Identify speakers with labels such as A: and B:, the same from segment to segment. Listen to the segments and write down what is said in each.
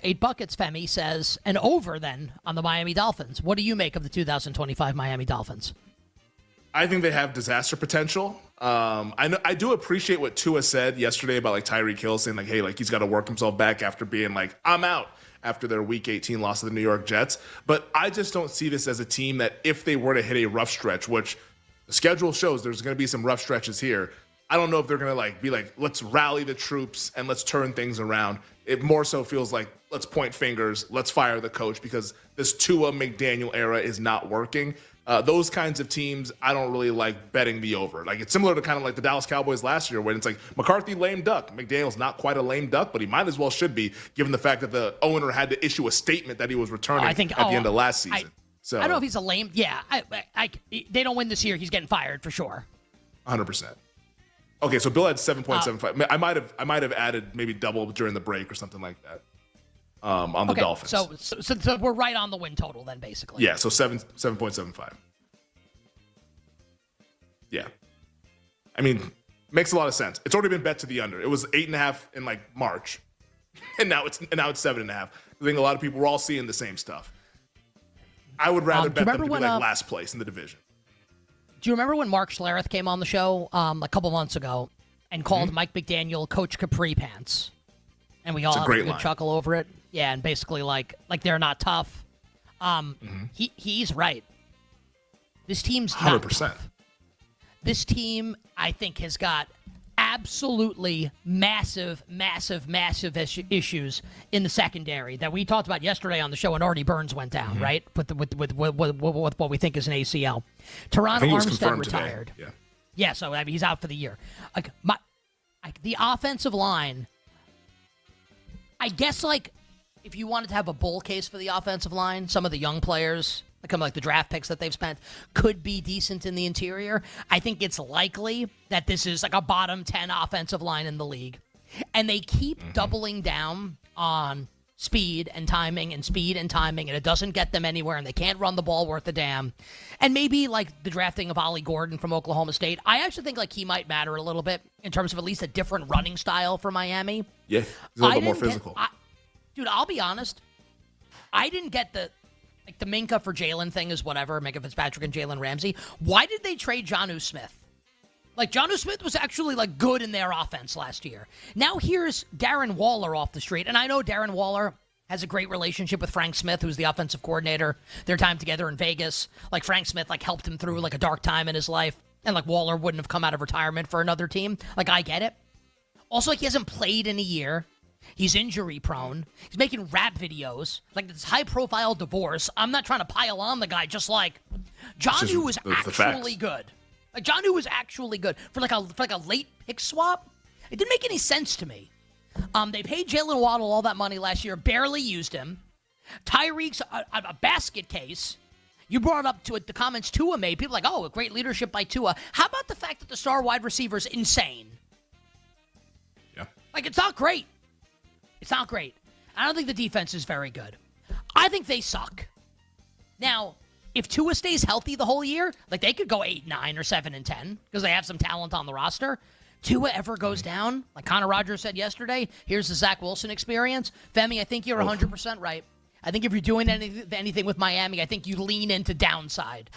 A: 8 Buckets, Femi, says an over then on the Miami Dolphins. What do you make of the 2025 Miami Dolphins?
B: I think they have disaster potential. I do appreciate what Tua said yesterday about like Tyreek Hill saying like, hey, like he's got to work himself back after being like, I'm out after their Week 18 loss to the New York Jets. But I just don't see this as a team that if they were to hit a rough stretch, which the schedule shows there's going to be some rough stretches here, I don't know if they're going to like be like, let's rally the troops and let's turn things around. It more so feels like let's point fingers, let's fire the coach because this Tua McDaniel era is not working. Those kinds of teams, I don't really like betting the over. Like it's similar to kind of like the Dallas Cowboys last year when it's like McCarthy lame duck. McDaniel's not quite a lame duck, but he might as well should be given the fact that the owner had to issue a statement that he was returning at the end of last season.
A: I don't know if he's a lame. Yeah, they don't win this year. He's getting fired for sure.
B: 100%. Okay, so Bill had 7.75. I might have added maybe double during the break or something like that on the Dolphins.
A: So we're right on the win total then, basically.
B: Yeah, so 7.75. Yeah. I mean, makes a lot of sense. It's already been bet to the under. It was 8.5 in like March, and now it's 7.5. I think a lot of people were all seeing the same stuff. I would rather bet them to be like last place in the division.
A: Do you remember when Mark Schlereth came on the show a couple months ago and called Mike McDaniel Coach Capri Pants? And we all had a good chuckle over it. Yeah, and basically like they're not tough. He's right. This team's not
B: 100%.
A: tough. This team, I think, has got absolutely massive issues in the secondary that we talked about yesterday on the show, and Artie Burns went down, right? With what we think is an ACL. Teron Armstead retired.
B: Today.
A: Yeah, so I mean, he's out for the year. The offensive line, I guess, like, if you wanted to have a bull case for the offensive line, some of the young players, like the draft picks that they've spent, could be decent in the interior. I think it's likely that this is like a bottom 10 offensive line in the league. And they keep doubling down on speed and timing, and it doesn't get them anywhere, and they can't run the ball worth a damn. And maybe like the drafting of Ollie Gordon from Oklahoma State, I actually think like he might matter a little bit in terms of at least a different running style for Miami.
B: Yeah, he's a little bit more physical.
A: Dude, I'll be honest. I didn't get the Minka for Jalen thing is whatever, Minka Fitzpatrick and Jalen Ramsey. Why did they trade Jonnu Smith? Like, Jonnu Smith was actually, like, good in their offense last year. Now here's Darren Waller off the street. And I know Darren Waller has a great relationship with Frank Smith, who's the offensive coordinator. Their time together in Vegas. Like, Frank Smith, like, helped him through, like, a dark time in his life. And, like, Waller wouldn't have come out of retirement for another team. Like, I get it. Also, like, he hasn't played in a year. He's injury prone. He's making rap videos. Like this high profile divorce. I'm not trying to pile on the guy, just like Jonnu was actually good. Like Jonnu was actually good. For like a late pick swap. It didn't make any sense to me. They paid Jalen Waddle all that money last year, barely used him. Tyreek's a basket case. You brought up to it the comments Tua made. People like, oh, a great leadership by Tua. How about the fact that the star wide receiver is insane?
B: Yeah.
A: Like, it's not great. It's not great. I don't think the defense is very good. I think they suck. Now, if Tua stays healthy the whole year, like they could go 8-9 or 7-10 because they have some talent on the roster. Tua ever goes down, like Connor Rogers said yesterday, here's the Zach Wilson experience. Femi, I think you're 100% right. I think if you're doing anything with Miami, I think you lean into downside.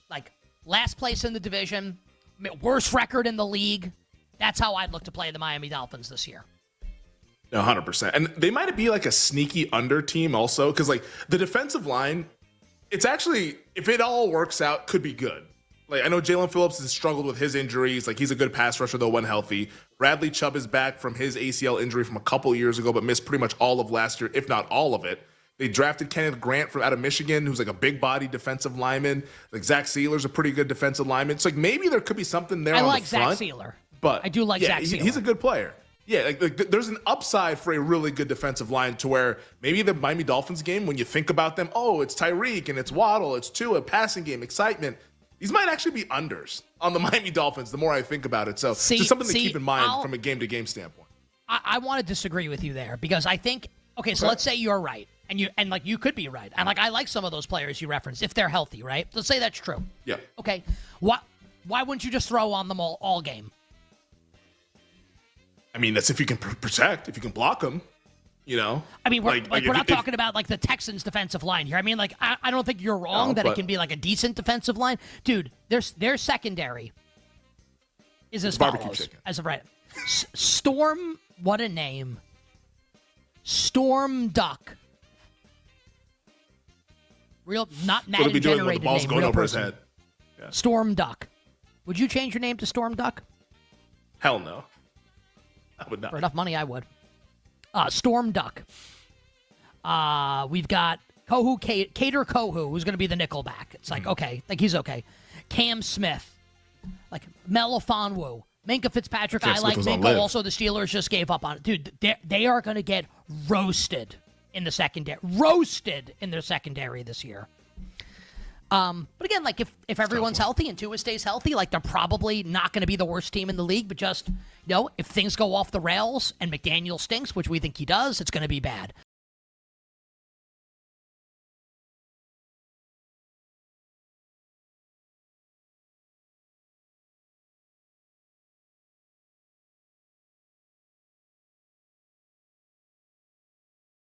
A: Like last place in the division, worst record in the league. That's how I'd look to play the Miami Dolphins this year.
B: 100%. And they might be like a sneaky under team also because like the defensive line, it's actually, if it all works out, could be good. Like I know Jalen Phillips has struggled with his injuries. Like he's a good pass rusher though when healthy. Bradley Chubb is back from his ACL injury from a couple years ago but missed pretty much all of last year, if not all of it. They drafted Kenneth Grant out of Michigan, who's like a big body defensive lineman. Like Zach Sealer's a pretty good defensive lineman. It's like maybe there could be something there on the front. I like
A: Zach Sealer.
B: But
A: I do like Zach Sealer.
B: He's a good player. Yeah, like there's an upside for a really good defensive line to where maybe the Miami Dolphins game, when you think about them, oh, it's Tyreek and it's Waddle, it's Tua, passing game, excitement. These might actually be unders on the Miami Dolphins the more I think about it. So just something to keep in mind from a game-to-game standpoint.
A: I want to disagree with you there because I think, okay, so let's say you're right. And like you could be right. And like I like some of those players you referenced if they're healthy, right? Let's say that's true.
B: Yeah.
A: Okay. Why wouldn't you just throw on them all game?
B: I mean, that's if you can protect, if you can block them. You know,
A: I mean, we're not
B: if
A: talking about like the Texans' defensive line here. I mean, like I don't think you're wrong that it can be like a decent defensive line, dude. Their secondary is as follows as of right. Storm, what a name. Storm Duck. Real, not Madden
B: what are we doing when the
A: generated
B: ball's
A: name.
B: going
A: Real
B: over
A: person.
B: his head? Yeah.
A: Storm Duck. Would you change your name to Storm Duck?
B: Hell no, I would not.
A: For enough money, I would. Storm Duck. We've got Cater Kohu, who's going to be the nickel back. It's like, okay, like he's okay. Cam Smith. Like Melifonwu. Minka Fitzpatrick, I like Minka. Also, the Steelers just gave up on it. Dude, they are going to get roasted in the secondary. Roasted in their secondary this year. But again, like if everyone's healthy and Tua stays healthy, like they're probably not going to be the worst team in the league. But just, if things go off the rails and McDaniel stinks, which we think he does, it's going to be bad.